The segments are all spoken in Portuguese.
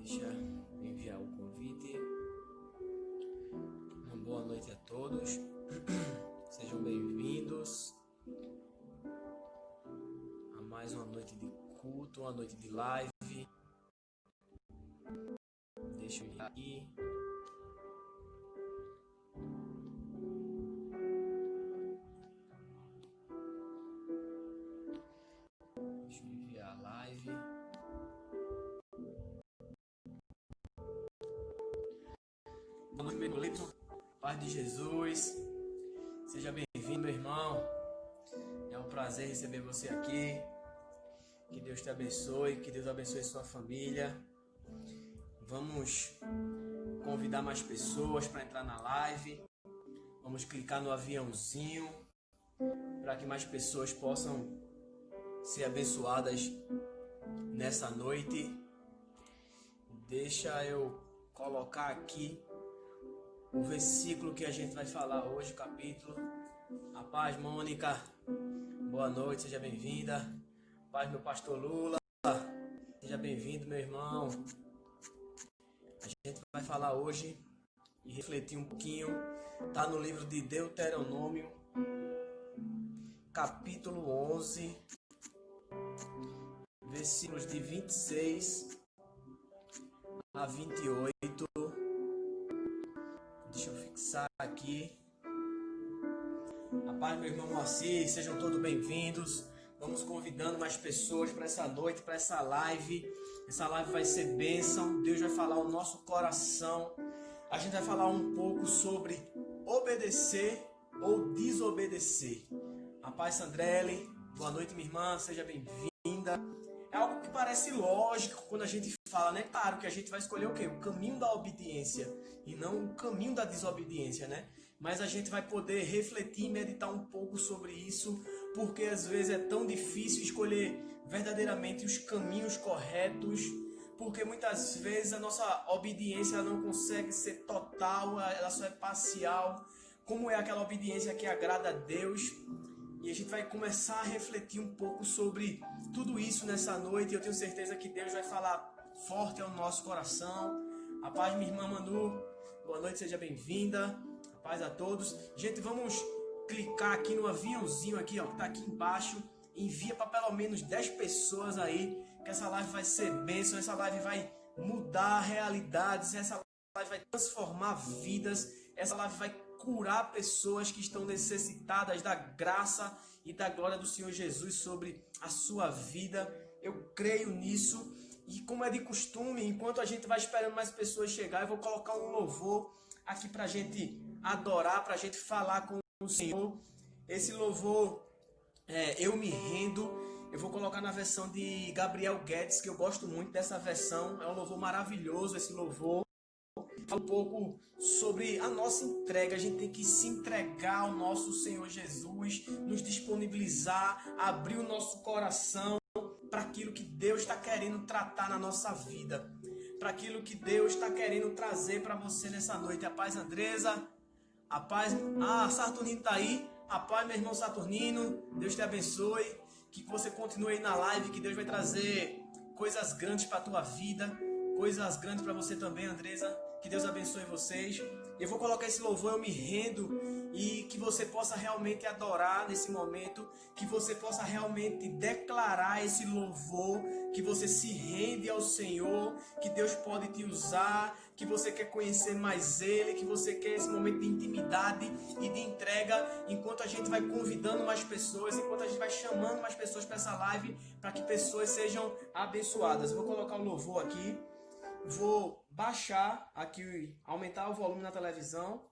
Deixa eu enviar o convite. Uma boa noite a todos. Sejam bem-vindos a mais uma noite de culto, uma noite de live. Deixa eu ir aqui. Deixa eu enviar a live. Boa noite, meu Lito. Paz de Jesus. Seja bem-vindo, meu irmão. É um prazer receber você aqui. Que Deus te abençoe, que Deus abençoe sua família. Vamos convidar mais pessoas para entrar na live. Vamos clicar no aviãozinho para que mais pessoas possam ser abençoadas nessa noite. Deixa eu colocar aqui o versículo que a gente vai falar hoje, capítulo. A paz, Mônica. Boa noite, seja bem-vinda. Paz, meu pastor Lula. Seja bem-vindo, meu irmão. A gente vai falar hoje e refletir um pouquinho. Está no livro de Deuteronômio, capítulo 11, versículos de 26 a 28. Deixa eu fixar aqui. A paz, meu irmão Moacir, sejam todos bem-vindos. Vamos convidando mais pessoas para essa noite, para essa live. Essa live vai ser bênção. Deus vai falar o nosso coração. A gente vai falar um pouco sobre obedecer ou desobedecer. A paz, Sandrelli. Boa noite, minha irmã. Seja bem-vinda. É algo que parece lógico quando a gente fala, né? Claro que a gente vai escolher o quê? O caminho da obediência e não o caminho da desobediência, né? Mas a gente vai poder refletir e meditar um pouco sobre isso, porque às vezes é tão difícil escolher verdadeiramente os caminhos corretos, porque muitas vezes a nossa obediência ela não consegue ser total, ela só é parcial. Como é aquela obediência que agrada a Deus? E a gente vai começar a refletir um pouco sobre tudo isso nessa noite. E eu tenho certeza que Deus vai falar forte ao nosso coração. A paz, minha irmã Manu. Boa noite, seja bem-vinda. A paz a todos. Gente, vamos clicar aqui no aviãozinho aqui, ó, que tá aqui embaixo. Envia para pelo menos 10 pessoas aí, que essa live vai ser bênção. Essa live vai mudar realidades. Essa live vai transformar vidas. Essa live vai curar pessoas que estão necessitadas da graça e da glória do Senhor Jesus sobre a sua vida. Eu creio nisso. E como é de costume, enquanto a gente vai esperando mais pessoas chegar, eu vou colocar um louvor aqui para a gente adorar, para a gente falar com o Senhor. Esse louvor, Eu Me Rendo, eu vou colocar na versão de Gabriel Guedes, que eu gosto muito dessa versão. É um louvor maravilhoso esse louvor. Fala um pouco sobre a nossa entrega. A gente tem que se entregar ao nosso Senhor Jesus, nos disponibilizar, abrir o nosso coração para aquilo que Deus está querendo tratar na nossa vida, para aquilo que Deus está querendo trazer para você nessa noite. A paz, Andresa. A paz. Saturnino está aí. A paz, meu irmão Saturnino. Deus te abençoe. Que você continue aí na live, que Deus vai trazer coisas grandes para a tua vida, coisas grandes para você também, Andresa. Que Deus abençoe vocês. Eu vou colocar esse louvor, Eu Me Rendo, e que você possa realmente adorar nesse momento, que você possa realmente declarar esse louvor, que você se rende ao Senhor, que Deus pode te usar, que você quer conhecer mais Ele, que você quer esse momento de intimidade e de entrega, enquanto a gente vai convidando mais pessoas, enquanto a gente vai chamando mais pessoas para essa live, para que pessoas sejam abençoadas. Eu vou colocar o louvor aqui. Vou baixar aqui, aumentar o volume na televisão.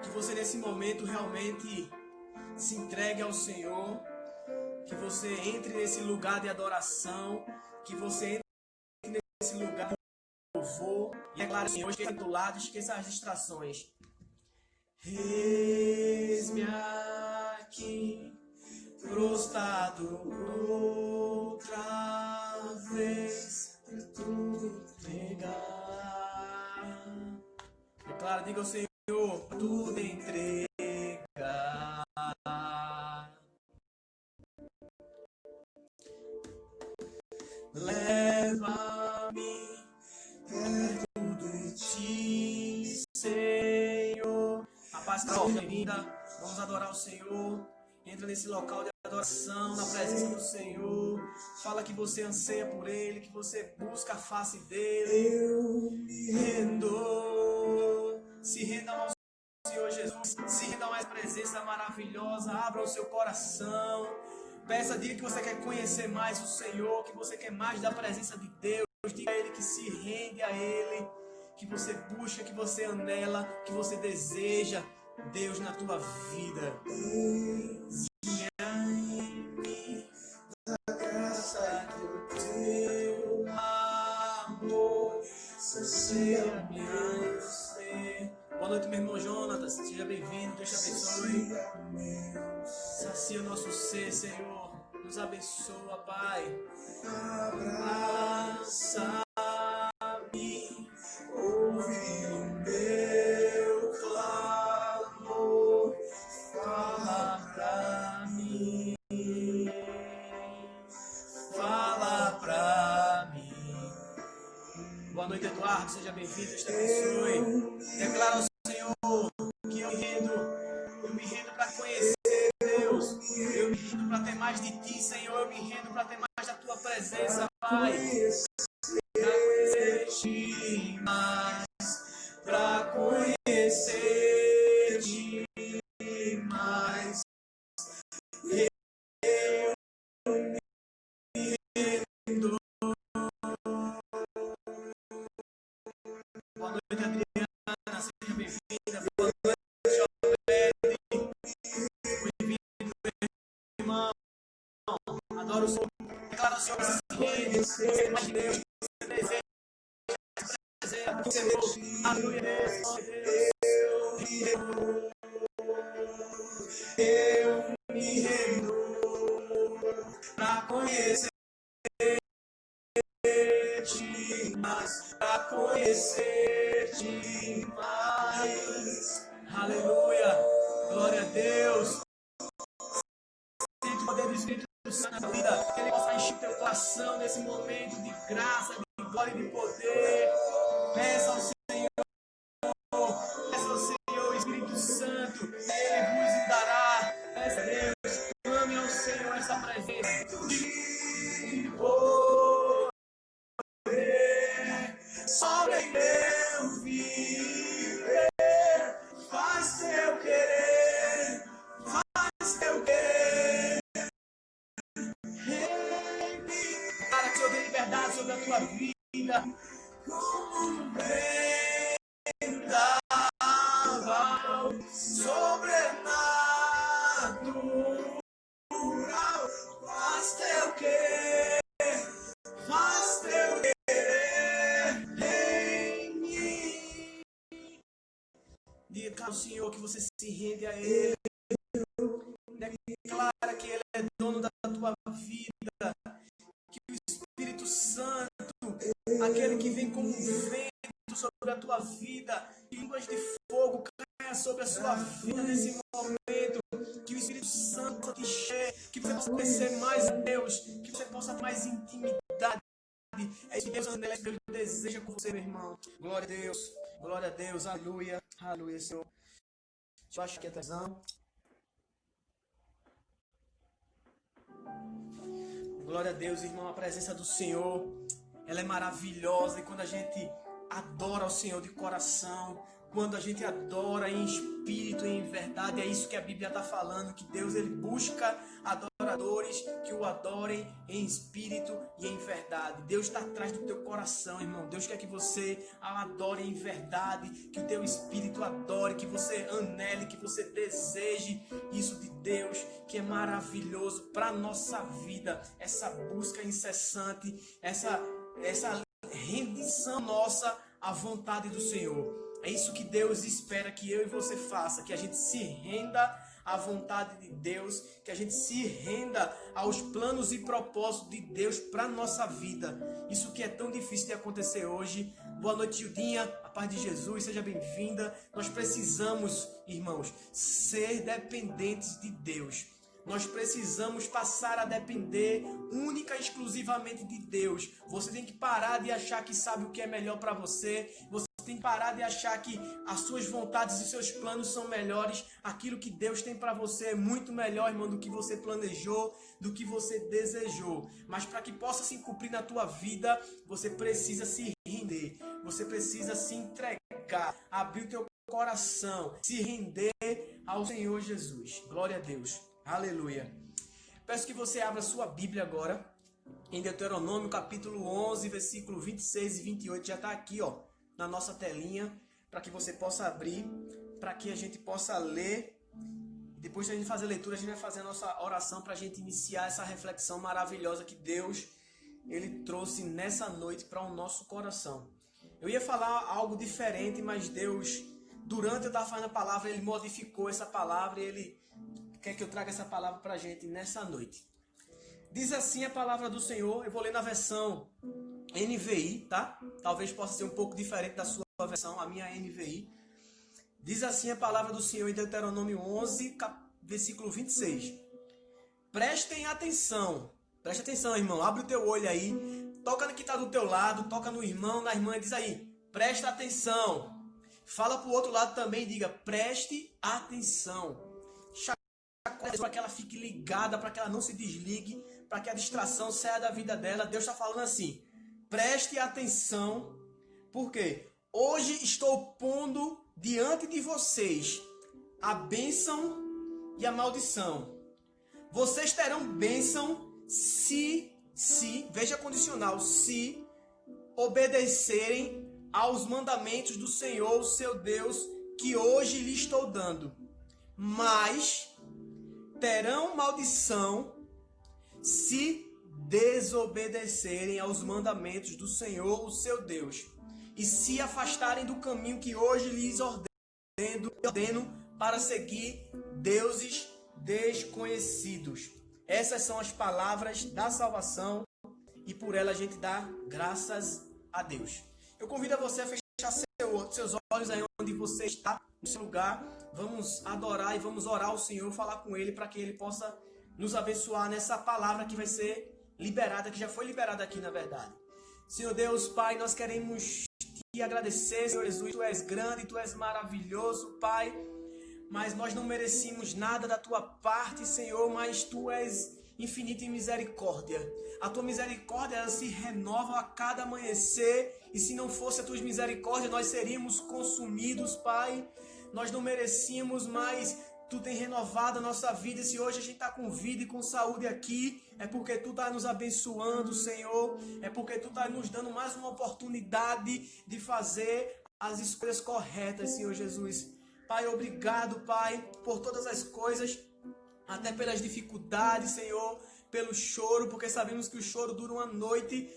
Que você nesse momento realmente se entregue ao Senhor. Que você entre nesse lugar de adoração. Que você entre nesse lugar de louvor. E é claro, Senhor, esqueça do lado, esqueça as distrações. Eis-me aqui, prostrado outra vez, pra tudo entregar. Declara, diga ao Senhor, tudo entregar. paz, bem-vinda. Vamos adorar o Senhor. Entra nesse local de adoração, na presença do Senhor. Fala que você anseia por Ele, que você busca a face dEle. Eu me rendo. Se renda ao Senhor Jesus. Se renda a mais presença maravilhosa. Abra o seu coração. Peça, diga que você quer conhecer mais o Senhor, que você quer mais da presença de Deus. Diga a Ele que se rende a Ele, que você busca, que você anela, que você deseja Deus na tua vida. Da graça do teu amor, sacia minha sede. Boa noite, meu irmão Jonatas. Seja bem-vindo, Deus te abençoe. Sacia nosso ser, Senhor. Nos abençoa, Pai. Abraça-me, ouve o meu clamor, fala pra mim, fala pra mim. Boa noite, Eduardo, seja bem-vindo, Deus te abençoe. Declara ao Senhor que eu me rendo para conhecer Deus, eu me rendo para ter mais de Ti, Senhor, eu me rendo para ter mais da Tua presença, Pai. Para conhecer-te mais, eu me rendo. Boa noite, Adriana, seja bem-vinda. Boa noite, Jovem. Bem-vindo, irmão. Adoro o Senhor. Declara o Senhor que se rende. Você mais de Deus. Você deseja. Eu me rendo para conhecer-te mais, para conhecer-te mais. Aleluia, glória a Deus. Sente o poder do Espírito Santo na vida, que Ele possa encher teu coração nesse momento de graça, de glória e de poder. Peça ao Senhor, Espírito Santo, Ele vos dará. Peça a Deus, clame ao Senhor essa presença. De poder sobre meu viver, faz teu querer, faz teu querer. Para que eu dê liberdade sobre a tua vida. Como vendaval sobrenatural, faz teu querer em mim. Diga ao Senhor que você se rende a Ele. Declara que Ele é dono da tua vida, que o Espírito Santo, aquele que vem como um vento sobre a tua vida, que línguas de fogo caia sobre a sua vida nesse momento, que o Espírito Santo te enche, que você possa conhecer mais a Deus, que você possa ter mais intimidade. É isso que Deus deseja com você, meu irmão. Glória a Deus, aleluia, aleluia, Senhor. Eu acho que é tesão. Glória a Deus, irmão, a presença do Senhor, ela é maravilhosa. E quando a gente adora o Senhor de coração, quando a gente adora em espírito e em verdade, é isso que a Bíblia está falando, que Deus ele busca adoradores que o adorem em espírito e em verdade. Deus está atrás do teu coração, irmão. Deus quer que você adore em verdade, que o teu espírito adore, que você anele, que você deseje isso de Deus, que é maravilhoso para a nossa vida, essa busca incessante, essa rendição nossa à vontade do Senhor. É isso que Deus espera que eu e você faça, que a gente se renda à vontade de Deus, que a gente se renda aos planos e propósitos de Deus para a nossa vida. Isso que é tão difícil de acontecer hoje. Boa noite, Judinha, a paz de Jesus, seja bem-vinda. Nós precisamos, irmãos, ser dependentes de Deus. Nós precisamos passar a depender única e exclusivamente de Deus. Você tem que parar de achar que sabe o que é melhor para você. Você tem que parar de achar que as suas vontades e seus planos são melhores. Aquilo que Deus tem para você é muito melhor, irmão, do que você planejou, do que você desejou. Mas para que possa se cumprir na tua vida, você precisa se render. Você precisa se entregar, abrir o teu coração, se render ao Senhor Jesus. Glória a Deus. Aleluia. Peço que você abra sua Bíblia agora, em Deuteronômio capítulo 11, versículo 26 e 28, já está aqui, ó, na nossa telinha, para que você possa abrir, para que a gente possa ler. Depois de a gente fazer a leitura, a gente vai fazer a nossa oração para a gente iniciar essa reflexão maravilhosa que Deus, Ele trouxe nessa noite para o nosso coração. Eu ia falar algo diferente, mas Deus, durante eu estar falando a palavra, Ele modificou essa palavra e Ele quer que eu traga essa palavra para a gente nessa noite. Diz assim a palavra do Senhor, eu vou ler na versão NVI, tá? Talvez possa ser um pouco diferente da sua versão, a minha NVI. Diz assim a palavra do Senhor em Deuteronômio 11, versículo 26. Prestem atenção, preste atenção, irmão, abre o teu olho aí, toca no que está do teu lado, toca no irmão, na irmã e diz aí, presta atenção. Fala para o outro lado também e diga, preste atenção. Para que ela fique ligada, para que ela não se desligue, para que a distração saia da vida dela. Deus está falando assim, preste atenção, porque hoje estou pondo diante de vocês a bênção e a maldição. Vocês terão bênção se, veja condicional, se obedecerem aos mandamentos do Senhor, o seu Deus, que hoje lhe estou dando. Mas terão maldição se desobedecerem aos mandamentos do Senhor, o seu Deus, e se afastarem do caminho que hoje lhes ordeno para seguir deuses desconhecidos. Essas são as palavras da salvação e por ela a gente dá graças a Deus. Eu convido a você a fechar seus olhos aí onde você está, no seu lugar. Vamos adorar e vamos orar ao Senhor, falar com Ele para que Ele possa nos abençoar nessa palavra que vai ser liberada, que já foi liberada aqui na verdade. Senhor Deus, Pai, nós queremos Te agradecer, Senhor Jesus, Tu és grande, Tu és maravilhoso, Pai, mas nós não merecíamos nada da Tua parte, Senhor, mas Tu és infinita em misericórdia. A Tua misericórdia ela se renova a cada amanhecer, e se não fosse a Tua misericórdia, nós seríamos consumidos, Pai. Nós não merecíamos, mas Tu tem renovado a nossa vida. E se hoje a gente está com vida e com saúde aqui, é porque Tu está nos abençoando, Senhor. É porque Tu está nos dando mais uma oportunidade de fazer as escolhas corretas, Senhor Jesus. Pai, obrigado, Pai, por todas as coisas, até pelas dificuldades, Senhor, pelo choro, porque sabemos que o choro dura uma noite,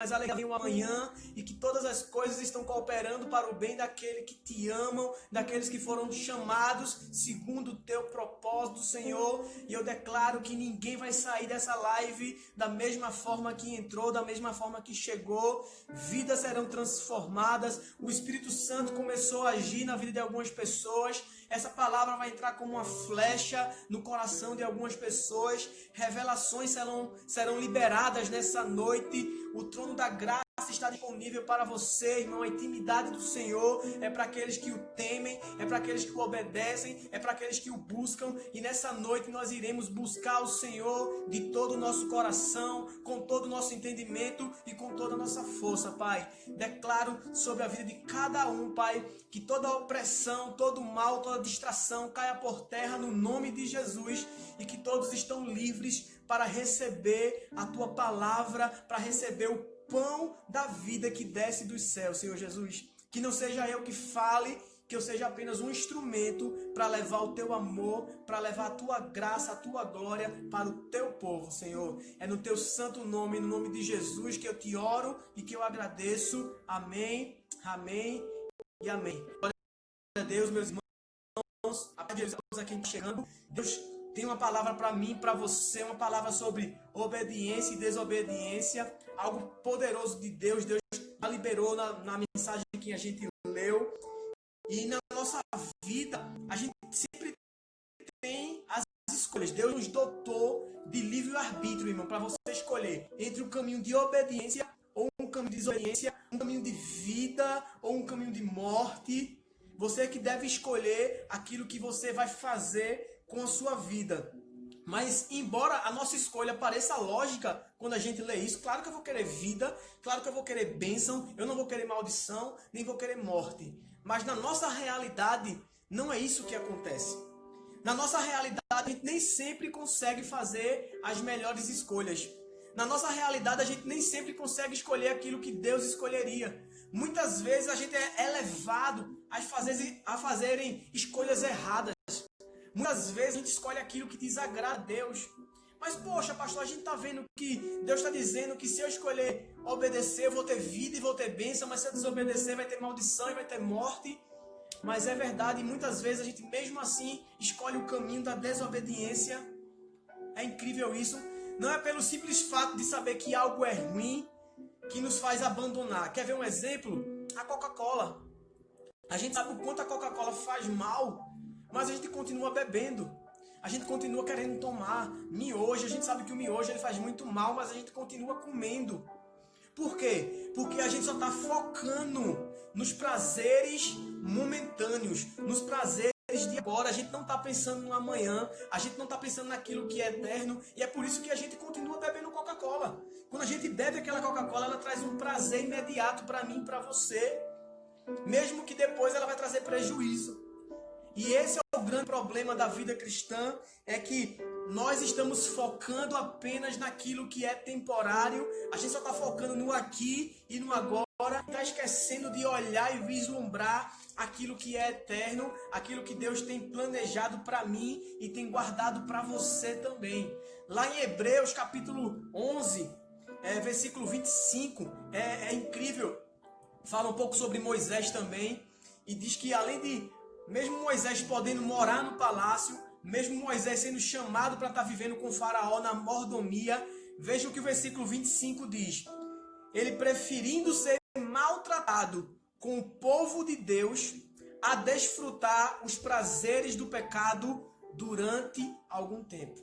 mas a alegria vem amanhã, e que todas as coisas estão cooperando para o bem daqueles que Te amam, daqueles que foram chamados segundo o Teu propósito, Senhor. E eu declaro que ninguém vai sair dessa live da mesma forma que entrou, da mesma forma que chegou. Vidas serão transformadas. O Espírito Santo começou a agir na vida de algumas pessoas. Essa palavra vai entrar como uma flecha no coração de algumas pessoas. Revelações serão liberadas nessa noite. O trono da graça está disponível para você, irmão. A intimidade do Senhor é para aqueles que o temem, é para aqueles que o obedecem, é para aqueles que o buscam. E nessa noite nós iremos buscar o Senhor de todo o nosso coração, com todo o nosso entendimento e com toda a nossa força, Pai. Declaro sobre a vida de cada um, Pai, que toda opressão, todo mal, toda distração caia por terra no nome de Jesus, e que todos estão livres para receber a Tua palavra, para receber o pão da vida que desce dos céus, Senhor Jesus. Que não seja eu que fale, que eu seja apenas um instrumento para levar o Teu amor, para levar a Tua graça, a Tua glória para o Teu povo, Senhor. É no Teu santo nome, no nome de Jesus, que eu Te oro e que eu agradeço. Amém, amém e amém. Glória a Deus, meus irmãos, a paz de Deus aqui chegando. Deus tem uma palavra para mim, para você, uma palavra sobre obediência e desobediência, algo poderoso de Deus. Deus liberou na mensagem que a gente leu. E na nossa vida, a gente sempre tem as escolhas. Deus nos dotou de livre-arbítrio, irmão, para você escolher entre o caminho de obediência ou um um caminho de desobediência, um caminho de vida ou um caminho de morte. Você que deve escolher aquilo que você vai fazer com a sua vida. Mas, embora a nossa escolha pareça lógica quando a gente lê isso, claro que eu vou querer vida, claro que eu vou querer bênção, eu não vou querer maldição, nem vou querer morte. Mas na nossa realidade, não é isso que acontece. Na nossa realidade, a gente nem sempre consegue fazer as melhores escolhas. Na nossa realidade, a gente nem sempre consegue escolher aquilo que Deus escolheria. Muitas vezes a gente é levado a fazerem escolhas erradas. Muitas vezes a gente escolhe aquilo que desagrada a Deus. Mas, poxa, pastor, a gente está vendo que Deus está dizendo que se eu escolher obedecer, eu vou ter vida e vou ter bênção, mas se eu desobedecer, vai ter maldição e vai ter morte. Mas é verdade, muitas vezes a gente mesmo assim escolhe o caminho da desobediência. É incrível isso. Não é pelo simples fato de saber que algo é ruim que nos faz abandonar. Quer ver um exemplo? A Coca-Cola. A gente sabe o quanto a Coca-Cola faz mal, mas a gente continua bebendo. A gente continua querendo tomar miojo. A gente sabe que o miojo ele faz muito mal, mas a gente continua comendo. Por quê? Porque a gente só está focando nos prazeres momentâneos, nos prazeres de agora. A gente não está pensando no amanhã, a gente não está pensando naquilo que é eterno, e é por isso que a gente continua bebendo Coca-Cola. Quando a gente bebe aquela Coca-Cola, ela traz um prazer imediato para mim e para você, mesmo que depois ela vai trazer prejuízo. E esse é o grande problema da vida cristã, é que nós estamos focando apenas naquilo que é temporário, a gente só está focando no aqui e no agora, está esquecendo de olhar e vislumbrar aquilo que é eterno, aquilo que Deus tem planejado para mim e tem guardado para você também. Lá em Hebreus capítulo 11, versículo 25, é incrível, fala um pouco sobre Moisés também, e diz que além de mesmo Moisés podendo morar no palácio, mesmo Moisés sendo chamado para estar vivendo com Faraó na mordomia, veja o que o versículo 25 diz. Ele preferindo ser maltratado com o povo de Deus a desfrutar os prazeres do pecado durante algum tempo.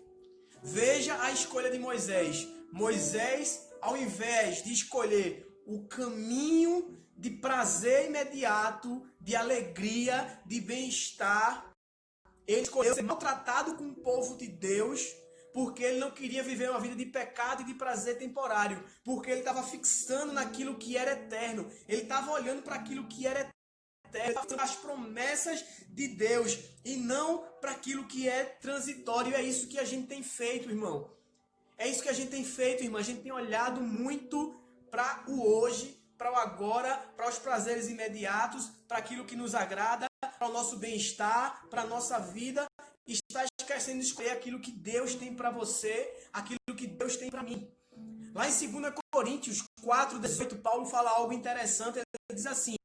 Veja a escolha de Moisés. Moisés, ao invés de escolher o caminho de prazer imediato, de alegria, de bem-estar, ele escolheu ser maltratado com o povo de Deus, porque ele não queria viver uma vida de pecado e de prazer temporário, porque ele estava fixando naquilo que era eterno, ele estava olhando para aquilo que era eterno, ele estava fazendo as promessas de Deus, e não para aquilo que é transitório. É isso que a gente tem feito, irmão. É isso que a gente tem feito, irmão. A gente tem olhado muito para o hoje, para o agora, para os prazeres imediatos, para aquilo que nos agrada, para o nosso bem-estar, para a nossa vida, e está esquecendo de escolher aquilo que Deus tem para você, aquilo que Deus tem para mim. Lá em 2 Coríntios 4:18, Paulo fala algo interessante, ele diz assim: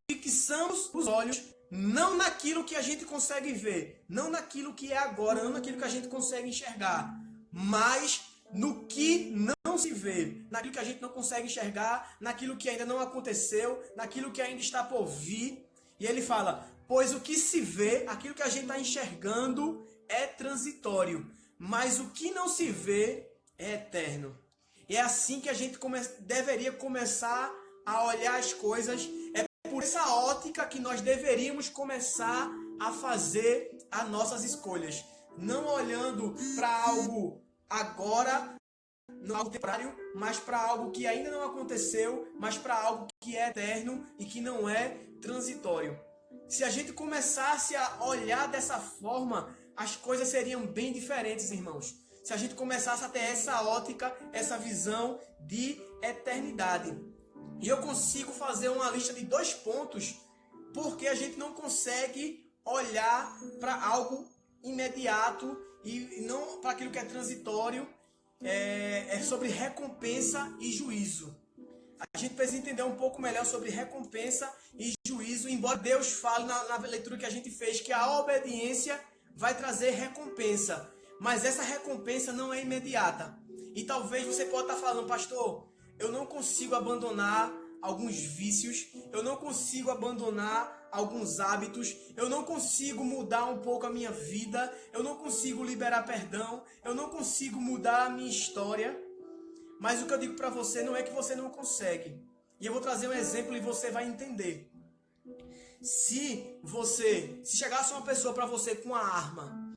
fixamos os olhos não naquilo que a gente consegue ver, não naquilo que é agora, não naquilo que a gente consegue enxergar, mas no que não se vê, naquilo que a gente não consegue enxergar, naquilo que ainda não aconteceu, naquilo que ainda está por vir. E ele fala, pois o que se vê, aquilo que a gente está enxergando é transitório, mas o que não se vê é eterno. E é assim que a gente deveria começar a olhar as coisas. É por essa ótica que nós deveríamos começar a fazer as nossas escolhas. Não olhando para algo agora, não algo temporário, mas para algo que ainda não aconteceu, mas para algo que é eterno e que não é transitório. Se a gente começasse a olhar dessa forma, as coisas seriam bem diferentes, irmãos. Se a gente começasse a ter essa ótica, essa visão de eternidade. E eu consigo fazer uma lista de 2 pontos, porque a gente não consegue olhar para algo imediato e não para aquilo que é transitório. É sobre recompensa e juízo. A gente precisa entender um pouco melhor sobre recompensa e juízo, embora Deus fale na leitura que a gente fez que a obediência vai trazer recompensa, mas essa recompensa não é imediata. E talvez você possa estar falando, pastor, eu não consigo abandonar alguns vícios, eu não consigo abandonar alguns hábitos, eu não consigo mudar um pouco a minha vida, eu não consigo liberar perdão, eu não consigo mudar a minha história. Mas o que eu digo para você não é que você não consegue. E eu vou trazer um exemplo e você vai entender. Se chegasse uma pessoa para você com uma arma,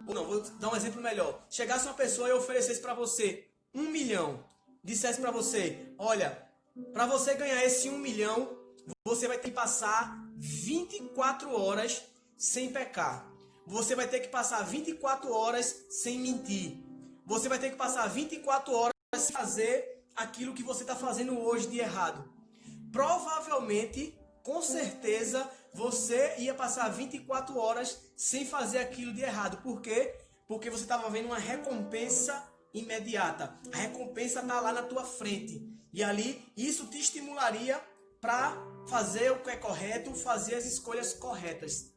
ou não, vou dar um exemplo melhor. Chegasse uma pessoa e oferecesse para você 1 milhão, dissesse para você, olha, para você ganhar esse 1 milhão, você vai ter que passar 24 horas sem pecar. Você vai ter que passar 24 horas sem mentir. Você vai ter que passar 24 horas sem fazer aquilo que você está fazendo hoje de errado. Provavelmente, com certeza, você ia passar 24 horas sem fazer aquilo de errado. Por quê? Porque você estava vendo uma recompensa imediata. A recompensa está lá na tua frente. E ali, isso te estimularia para fazer o que é correto, fazer as escolhas corretas.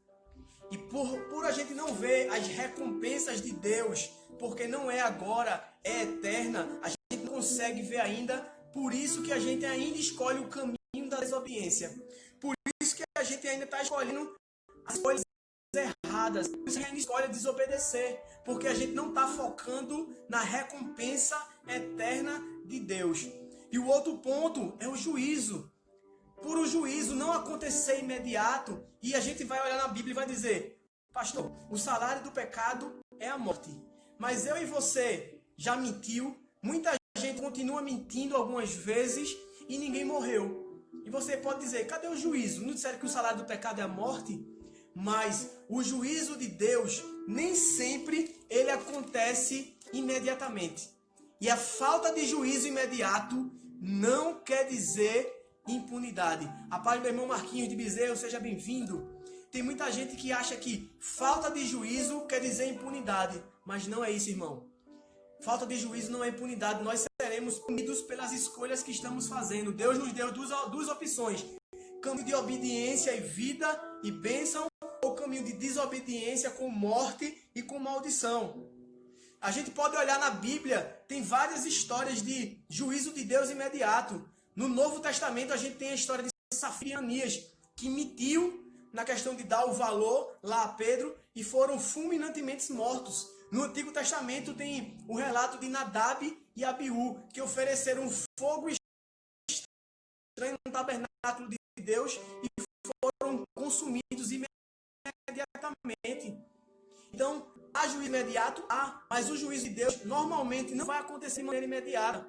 E por a gente não ver as recompensas de Deus, porque não é agora, é eterna, a gente não consegue ver ainda, por isso que a gente ainda escolhe o caminho da desobediência. Por isso que a gente ainda está escolhendo as coisas erradas, por isso que a gente escolhe desobedecer, porque a gente não está focando na recompensa eterna de Deus. E o outro ponto é o juízo. Por o juízo não acontecer imediato, e a gente vai olhar na Bíblia e vai dizer, pastor, o salário do pecado é a morte. Mas eu e você já mentiu, muita gente continua mentindo algumas vezes e ninguém morreu. E você pode dizer, cadê o juízo? Não disseram que o salário do pecado é a morte? Mas o juízo de Deus, nem sempre ele acontece imediatamente. E a falta de juízo imediato não quer dizer impunidade. A paz do meu irmão Marquinhos de Bezerra, seja bem-vindo. Tem muita gente que acha que falta de juízo quer dizer impunidade. Mas não é isso, irmão. Falta de juízo não é impunidade. Nós seremos punidos pelas escolhas que estamos fazendo. Deus nos deu duas opções. Caminho de obediência e vida e bênção, ou caminho de desobediência com morte e com maldição. A gente pode olhar na Bíblia, tem várias histórias de juízo de Deus imediato. No Novo Testamento a gente tem a história de Safira e Ananias, que mentiu na questão de dar o valor lá a Pedro e foram fulminantemente mortos. No Antigo Testamento tem o relato de Nadab e Abiú, que ofereceram fogo estranho no tabernáculo de Deus e foram consumidos imediatamente. Então, há juízo imediato? Mas o juízo de Deus normalmente não vai acontecer de maneira imediata.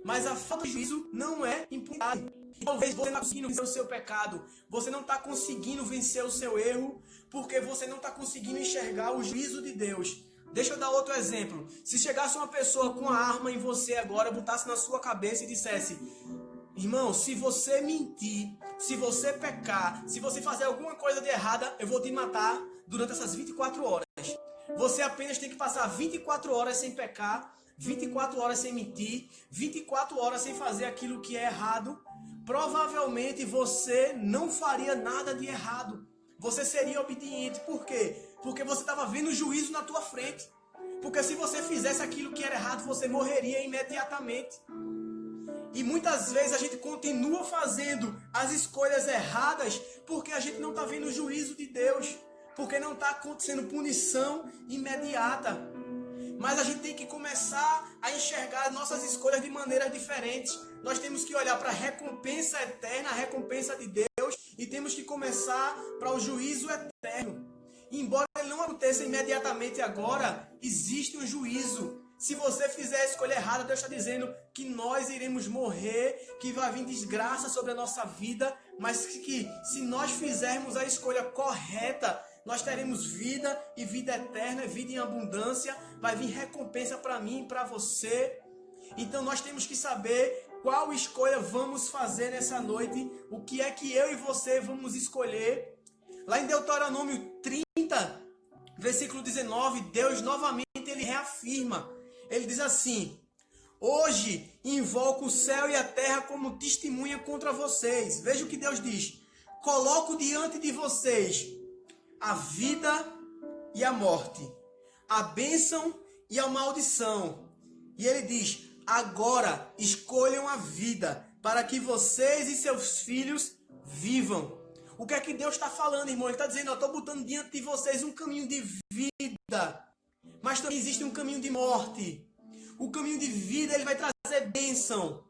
Mas a falta de juízo não é impunidade. Talvez você não está conseguindo vencer o seu pecado, você não está conseguindo vencer o seu erro, porque você não está conseguindo enxergar o juízo de Deus. Deixa eu dar outro exemplo. Se chegasse uma pessoa com uma arma em você agora, botasse na sua cabeça e dissesse, irmão, se você mentir, se você pecar, se você fazer alguma coisa de errada, eu vou te matar durante essas 24 horas. Você apenas tem que passar 24 horas sem pecar, 24 horas sem mentir, 24 horas sem fazer aquilo que é errado. Provavelmente você não faria nada de errado. Você seria obediente. Por quê? Porque você estava vendo o juízo na tua frente. Porque se você fizesse aquilo que era errado, você morreria imediatamente. E muitas vezes a gente continua fazendo as escolhas erradas porque a gente não está vendo o juízo de Deus. Porque não está acontecendo punição imediata. Mas a gente tem que começar a enxergar nossas escolhas de maneiras diferentes. Nós temos que olhar para a recompensa eterna, a recompensa de Deus, e temos que começar para o juízo eterno. E embora ele não aconteça imediatamente agora, existe um juízo. Se você fizer a escolha errada, Deus está dizendo que nós iremos morrer, que vai vir desgraça sobre a nossa vida, mas que se nós fizermos a escolha correta, nós teremos vida e vida eterna, vida em abundância, vai vir recompensa para mim e para você. Então nós temos que saber qual escolha vamos fazer nessa noite, o que é que eu e você vamos escolher. Lá em Deuteronômio 30, versículo 19, Deus novamente ele reafirma, ele diz assim, hoje invoco o céu e a terra como testemunha contra vocês. Veja o que Deus diz, coloco diante de vocês a vida e a morte, a bênção e a maldição. E ele diz, agora escolham a vida, para que vocês e seus filhos vivam. O que é que Deus está falando, irmão? Ele está dizendo, eu estou botando diante de vocês um caminho de vida, mas também existe um caminho de morte. O caminho de vida, ele vai trazer trazer bênção.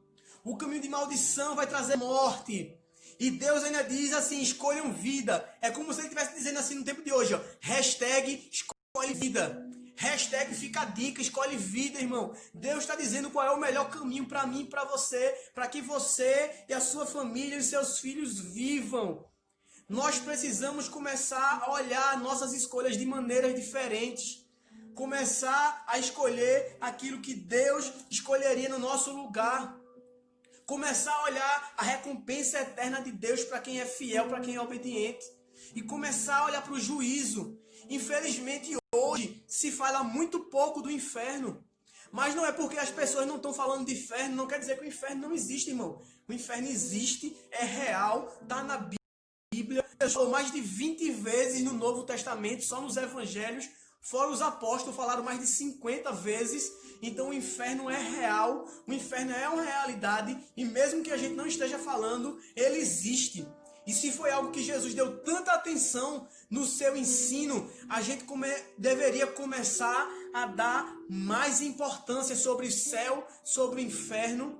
O caminho de maldição vai trazer morte. E Deus ainda diz assim, escolham vida. É como se ele estivesse dizendo assim no tempo de hoje, ó. Hashtag escolhe vida. Hashtag fica a dica, escolhe vida, irmão. Deus está dizendo qual é o melhor caminho para mim e para você. Para que você e a sua família e seus filhos vivam. Nós precisamos começar a olhar nossas escolhas de maneiras diferentes. Começar a escolher aquilo que Deus escolheria no nosso lugar. Começar a olhar a recompensa eterna de Deus para quem é fiel, para quem é obediente. E começar a olhar para o juízo. Infelizmente, hoje se fala muito pouco do inferno. Mas não é porque as pessoas não estão falando de inferno, não quer dizer que o inferno não existe, irmão. O inferno existe, é real, está na Bíblia. Falou mais de 20 vezes no Novo Testamento, só nos Evangelhos. Fora os apóstolos, falaram mais de 50 vezes. Então o inferno é real, o inferno é uma realidade. E mesmo que a gente não esteja falando, ele existe. E se foi algo que Jesus deu tanta atenção no seu ensino, a gente deveria começar a dar mais importância sobre o céu, sobre o inferno.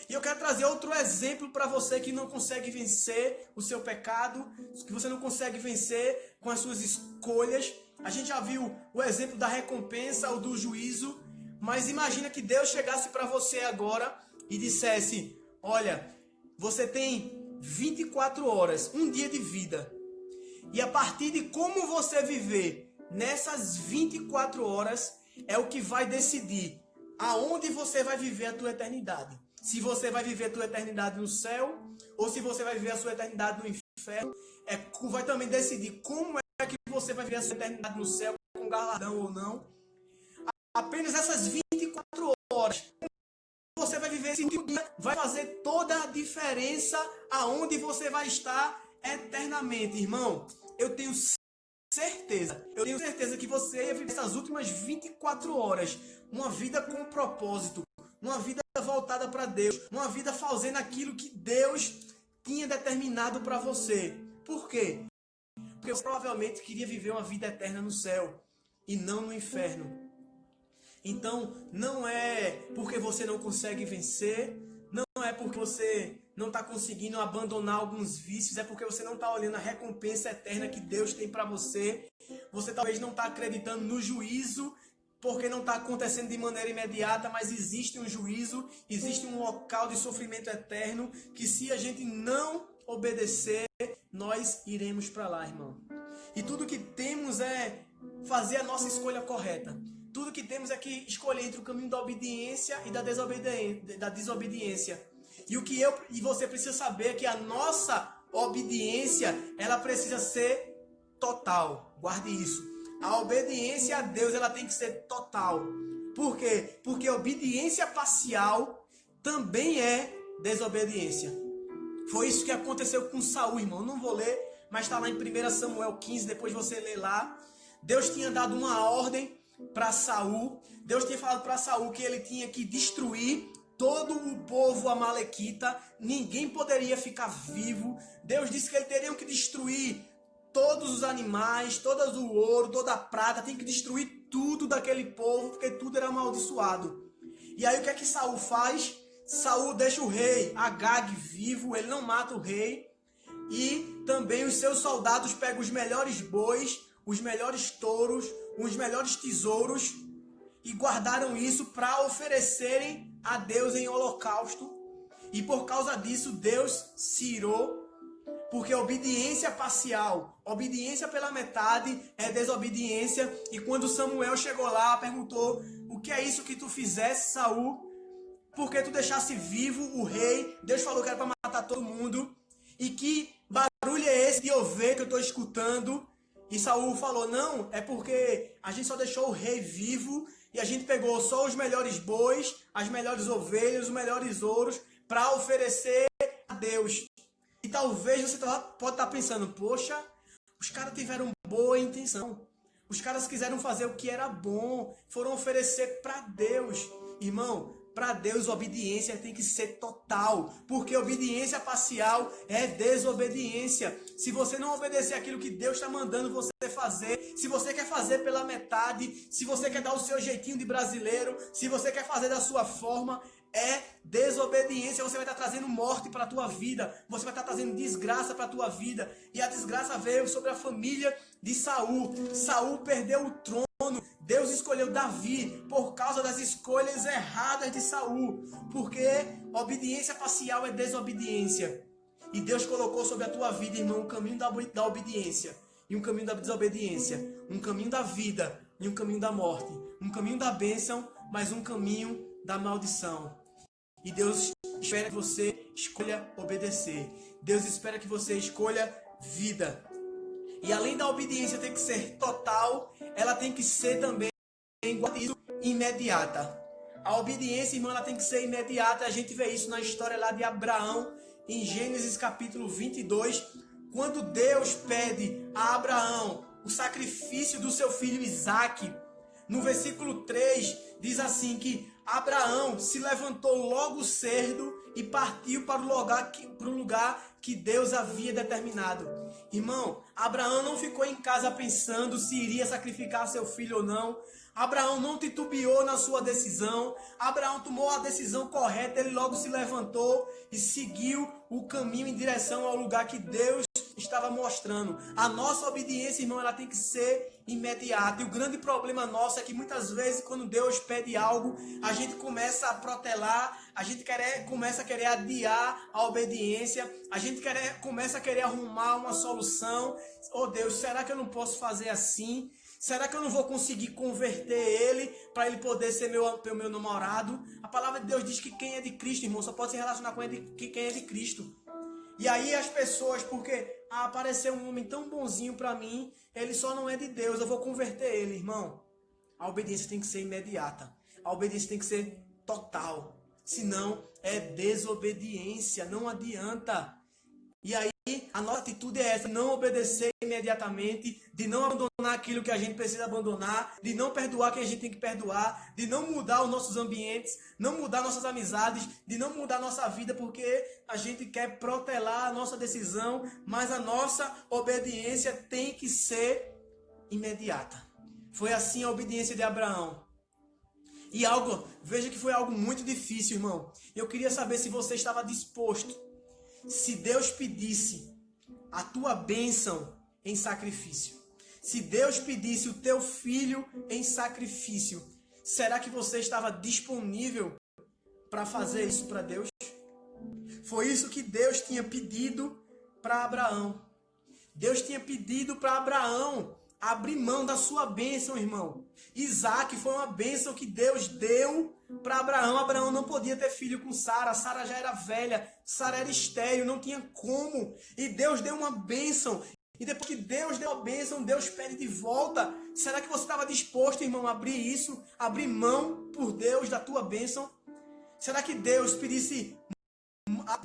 E eu quero trazer outro exemplo para você que não consegue vencer o seu pecado, que você não consegue vencer com as suas escolhas. A gente já viu o exemplo da recompensa ou do juízo, mas imagina que Deus chegasse para você agora e dissesse, olha, você tem 24 horas, um dia de vida, e a partir de como você viver nessas 24 horas é o que vai decidir aonde você vai viver a tua eternidade. Se você vai viver a tua eternidade no céu ou se você vai viver a sua eternidade no inferno, vai também decidir como é que você vai viver a sua eternidade no céu, com galardão ou não. Apenas essas 24 horas você vai viver esse dia, vai fazer toda a diferença aonde você vai estar eternamente, irmão. Eu tenho certeza que você ia viver essas últimas 24 horas, uma vida com propósito, uma vida voltada para Deus, uma vida fazendo aquilo que Deus tinha determinado para você. Por quê? Porque você provavelmente queria viver uma vida eterna no céu e não no inferno. Então, não é porque você não consegue vencer, não é porque você não está conseguindo abandonar alguns vícios, é porque você não está olhando a recompensa eterna que Deus tem para você. Você talvez não está acreditando no juízo, porque não está acontecendo de maneira imediata, mas existe um juízo, existe um local de sofrimento eterno, que se a gente não obedecer, nós iremos para lá, irmão. E tudo que temos é fazer a nossa escolha correta. Tudo que temos é que escolher entre o caminho da obediência e da desobediência. E o que eu e você precisa saber é que a nossa obediência, ela precisa ser total. Guarde isso. A obediência a Deus, ela tem que ser total. Por quê? Porque a obediência parcial também é desobediência. Foi isso que aconteceu com Saul, irmão. Eu não vou ler, mas está lá em 1 Samuel 15, depois você lê lá. Deus tinha dado uma ordem para Saul. Deus tinha falado para Saul que ele tinha que destruir todo o povo amalequita. Ninguém poderia ficar vivo. Deus disse que eles teriam que destruir todos os animais, todo o ouro, toda a prata. Tem que destruir tudo daquele povo, porque tudo era amaldiçoado. E aí o que é que Saul faz? Saul deixa o rei Agag vivo, ele não mata o rei. E também os seus soldados pegam os melhores bois, os melhores touros, os melhores tesouros e guardaram isso para oferecerem a Deus em holocausto. E por causa disso Deus se irou, porque obediência parcial, obediência pela metade é desobediência. E quando Samuel chegou lá, perguntou: o que é isso que tu fizesse, Saul? Porque tu deixasse vivo o rei? Deus falou que era para matar todo mundo. E que barulho é esse de ovelha que eu estou escutando? E Saul falou: não, é porque a gente só deixou o rei vivo e a gente pegou só os melhores bois, as melhores ovelhas, os melhores ouros para oferecer a Deus. E talvez você pode estar pensando: poxa, os caras tiveram boa intenção. Os caras quiseram fazer o que era bom, foram oferecer para Deus. Irmão, para Deus, obediência tem que ser total, porque obediência parcial é desobediência. Se você não obedecer aquilo que Deus está mandando você fazer, se você quer fazer pela metade, se você quer dar o seu jeitinho de brasileiro, se você quer fazer da sua forma, é desobediência. Você vai estar trazendo morte para a tua vida, você vai estar trazendo desgraça para a tua vida. E a desgraça veio sobre a família de Saul. Saul perdeu o trono. Deus escolheu Davi por causa das escolhas erradas de Saul, porque obediência parcial é desobediência. E Deus colocou sobre a tua vida, irmão, um caminho da obediência e um caminho da desobediência, um caminho da vida e um caminho da morte, um caminho da bênção, mas um caminho da maldição. E Deus espera que você escolha obedecer. Deus espera que você escolha vida. E além da obediência ter que ser total, ela tem que ser também imediata. A obediência, irmão, ela tem que ser imediata. A gente vê isso na história lá de Abraão, em Gênesis capítulo 22, quando Deus pede a Abraão o sacrifício do seu filho Isaque. No versículo 3 diz assim que Abraão se levantou logo cedo e partiu para o lugar que Deus havia determinado. Irmão, Abraão não ficou em casa pensando se iria sacrificar seu filho ou não. Abraão não titubeou na sua decisão. Abraão tomou a decisão correta, ele logo se levantou e seguiu o caminho em direção ao lugar que Deus estava mostrando. A nossa obediência, irmão, ela tem que ser imediata. E o grande problema nosso é que muitas vezes quando Deus pede algo, a gente começa a protelar, a gente começa a querer adiar a obediência, a gente começa a querer arrumar uma solução. Oh Deus, será que eu não posso fazer assim? Será que eu não vou conseguir converter ele para ele poder ser meu namorado? A palavra de Deus diz que quem é de Cristo, irmão, só pode se relacionar com quem é de Cristo. E aí as pessoas, porque apareceu um homem tão bonzinho para mim, ele só não é de Deus, eu vou converter ele, irmão. A obediência tem que ser imediata. A obediência tem que ser total. Senão é desobediência, não adianta. E aí a nossa atitude é essa, não obedecer imediatamente, de não abandonar aquilo que a gente precisa abandonar, de não perdoar quem a gente tem que perdoar, de não mudar os nossos ambientes, não mudar nossas amizades, de não mudar nossa vida, porque a gente quer protelar a nossa decisão, mas a nossa obediência tem que ser imediata. Foi assim a obediência de Abraão. E veja que foi algo muito difícil, irmão. Eu queria saber se você estava disposto. Se Deus pedisse a tua bênção em sacrifício, se Deus pedisse o teu filho em sacrifício, será que você estava disponível para fazer isso para Deus? Foi isso que Deus tinha pedido para Abraão. Deus tinha pedido para Abraão abrir mão da sua bênção, irmão. Isaac foi uma bênção que Deus deu para Abraão. Abraão não podia ter filho com Sara. Sara já era velha. Sara era estéril, não tinha como. E Deus deu uma bênção. E depois que Deus deu a bênção, Deus pede de volta. Será que você estava disposto, irmão, a abrir isso? Abrir mão por Deus da tua bênção? Será que Deus pedisse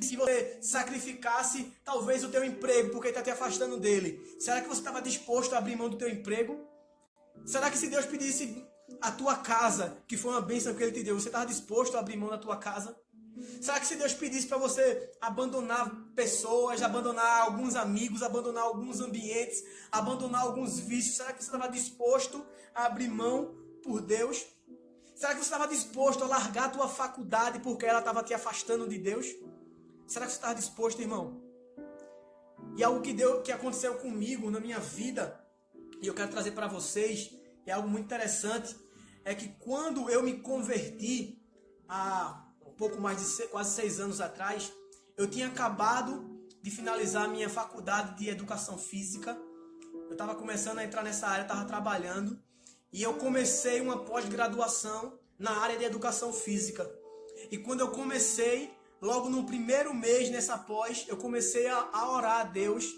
se você sacrificasse talvez o teu emprego porque está te afastando dele? Será que você estava disposto a abrir mão do teu emprego? Será que se Deus pedisse a tua casa, que foi uma bênção que ele te deu, você estava disposto a abrir mão da tua casa? Será que se Deus pedisse para você abandonar pessoas, abandonar alguns amigos, abandonar alguns ambientes, abandonar alguns vícios, será que você estava disposto a abrir mão por Deus? Será que você estava disposto a largar a tua faculdade porque ela estava te afastando de Deus? Será que você estava disposto, irmão? E algo que aconteceu comigo na minha vida, e eu quero trazer para vocês, é algo muito interessante, é que quando eu me converti, há um pouco mais de quase 6 anos atrás, eu tinha acabado de finalizar a minha faculdade de educação física. Eu estava começando a entrar nessa área, estava trabalhando, e eu comecei uma pós-graduação na área de educação física. E quando eu comecei, logo no primeiro mês nessa pós, eu comecei a orar a Deus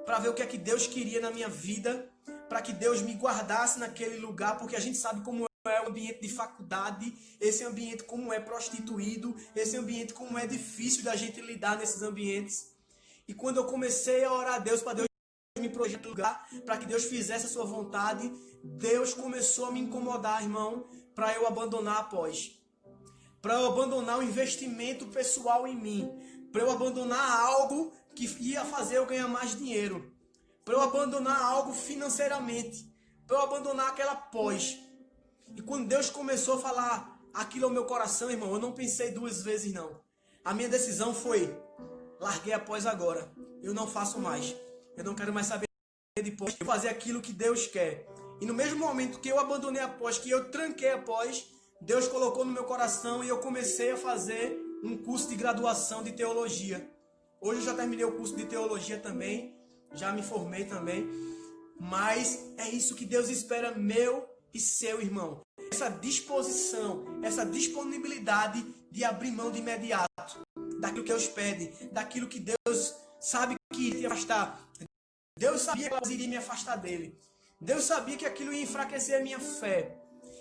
para ver o que é que Deus queria na minha vida, para que Deus me guardasse naquele lugar, porque a gente sabe como é o ambiente de faculdade, esse ambiente como é prostituído, esse ambiente como é difícil da gente lidar nesses ambientes. E quando eu comecei a orar a Deus para Deus me projetar no lugar, para que Deus fizesse a sua vontade, Deus começou a me incomodar, irmão, para eu abandonar a pós. Para eu abandonar o investimento pessoal em mim, para eu abandonar algo que ia fazer eu ganhar mais dinheiro, para eu abandonar algo financeiramente, para eu abandonar aquela pós. E quando Deus começou a falar aquilo ao meu coração, irmão, eu não pensei duas vezes, não. A minha decisão foi, larguei a pós agora. Eu não faço mais. Eu não quero mais saber de pós. Eu vou fazer aquilo que Deus quer. E no mesmo momento que eu abandonei a pós, que eu tranquei a pós, Deus colocou no meu coração e eu comecei a fazer um curso de graduação de teologia. Hoje eu já terminei o curso de teologia também. Já me formei também. Mas é isso que Deus espera meu e seu, irmão. Essa disposição, essa disponibilidade de abrir mão de imediato daquilo que Deus pede, daquilo que Deus sabe que iria afastar. Deus sabia que ela iria me afastar dele. Deus sabia que aquilo ia enfraquecer a minha fé.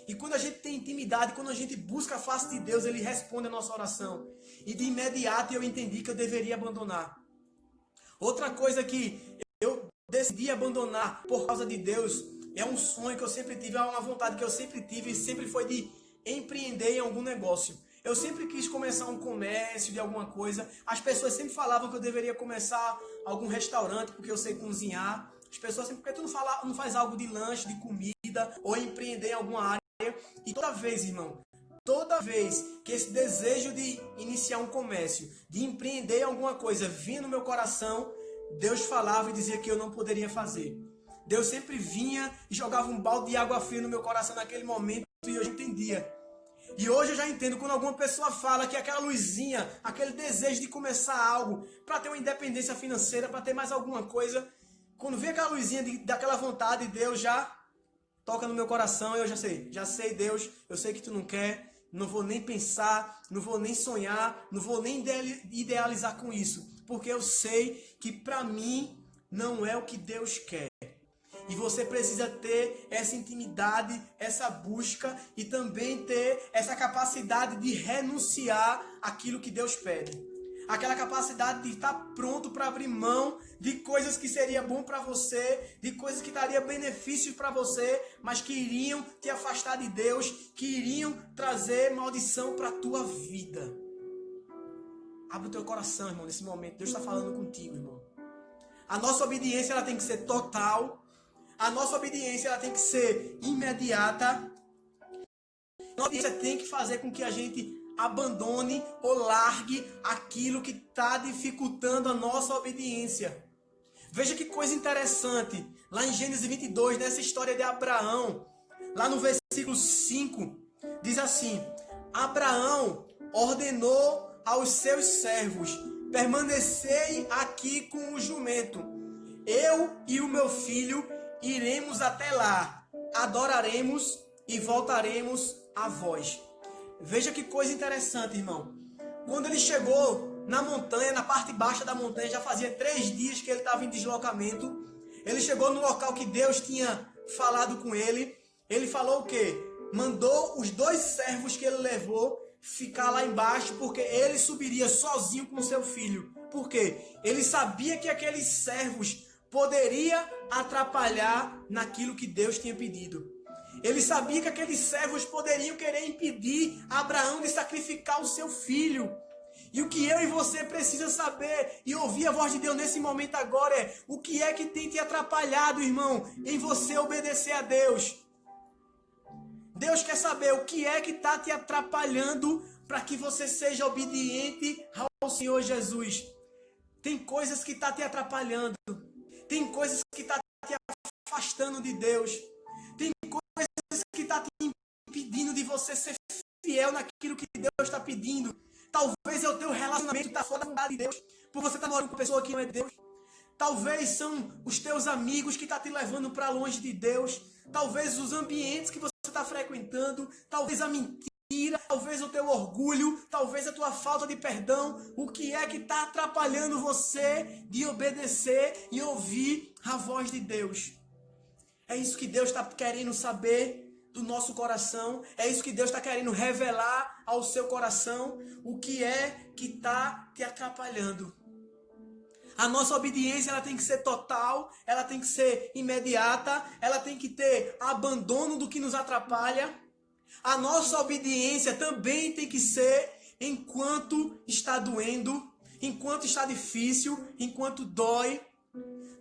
E quando a gente tem intimidade, quando a gente busca a face de Deus, Ele responde a nossa oração. E de imediato eu entendi que eu deveria abandonar. Outra coisa que eu decidi abandonar por causa de Deus, é um sonho que eu sempre tive, é uma vontade que eu sempre tive, e sempre foi de empreender em algum negócio. Eu sempre quis começar um comércio de alguma coisa. As pessoas sempre falavam que eu deveria começar algum restaurante, porque eu sei cozinhar. As pessoas sempre, por que tu não faz algo de lanche, de comida, ou empreender em alguma área? E toda vez, irmão, toda vez que esse desejo de iniciar um comércio, de empreender em alguma coisa, vinha no meu coração, Deus falava e dizia que eu não poderia fazer. Deus sempre vinha e jogava um balde de água fria no meu coração naquele momento e eu entendia. E hoje eu já entendo quando alguma pessoa fala que aquela luzinha, aquele desejo de começar algo, para ter uma independência financeira, para ter mais alguma coisa, quando vem aquela luzinha daquela vontade, Deus já toca no meu coração, eu já sei Deus, eu sei que tu não quer, não vou nem pensar, não vou nem sonhar, não vou nem idealizar com isso, porque eu sei que para mim não é o que Deus quer. E você precisa ter essa intimidade, essa busca e também ter essa capacidade de renunciar àquilo que Deus pede. Aquela capacidade de estar pronto para abrir mão de coisas que seria bom para você, de coisas que daria benefícios para você, mas que iriam te afastar de Deus, que iriam trazer maldição para a tua vida. Abre o teu coração, irmão, nesse momento. Deus está falando contigo, irmão. A nossa obediência ela tem que ser total. A nossa obediência ela tem que ser imediata. A nossa obediência tem que fazer com que a gente abandone ou largue aquilo que está dificultando a nossa obediência. Veja que coisa interessante. Lá em Gênesis 22, nessa história de Abraão, lá no versículo 5, diz assim: Abraão ordenou aos seus servos: permanecei aqui com o jumento. Eu e o meu filho iremos até lá, adoraremos e voltaremos a vós. Veja que coisa interessante, irmão. Quando ele chegou na montanha, na parte baixa da montanha, já fazia 3 dias que ele estava em deslocamento. Ele chegou no local que Deus tinha falado com ele. Ele falou o quê? Mandou os 2 servos que ele levou ficar lá embaixo, porque ele subiria sozinho com seu filho. Por quê? Ele sabia que aqueles servos poderia atrapalhar naquilo que Deus tinha pedido. Ele sabia que aqueles servos poderiam querer impedir Abraão de sacrificar o seu filho. E o que eu e você precisa saber e ouvir a voz de Deus nesse momento agora é: o que é que tem te atrapalhado, irmão, em você obedecer a Deus? Deus quer saber o que é que está te atrapalhando para que você seja obediente ao Senhor Jesus. Tem coisas que estão te atrapalhando. Tem coisas que estão te afastando de Deus. Tem coisas que estão te impedindo de você ser fiel naquilo que Deus está pedindo. Talvez é o teu relacionamento que está fora da vontade de Deus, por você estar morando com uma pessoa que não é de Deus. Talvez são os teus amigos que estão te levando para longe de Deus. Talvez os ambientes que você está frequentando. Talvez a mentira, talvez o teu orgulho, talvez a tua falta de perdão. O que é que está atrapalhando você de obedecer e ouvir a voz de Deus? É isso que Deus está querendo saber do nosso coração. É isso que Deus está querendo revelar ao seu coração. O que é que está te atrapalhando? A nossa obediência ela tem que ser total, ela tem que ser imediata, ela tem que ter abandono do que nos atrapalha. A nossa obediência também tem que ser enquanto está doendo, enquanto está difícil, enquanto dói.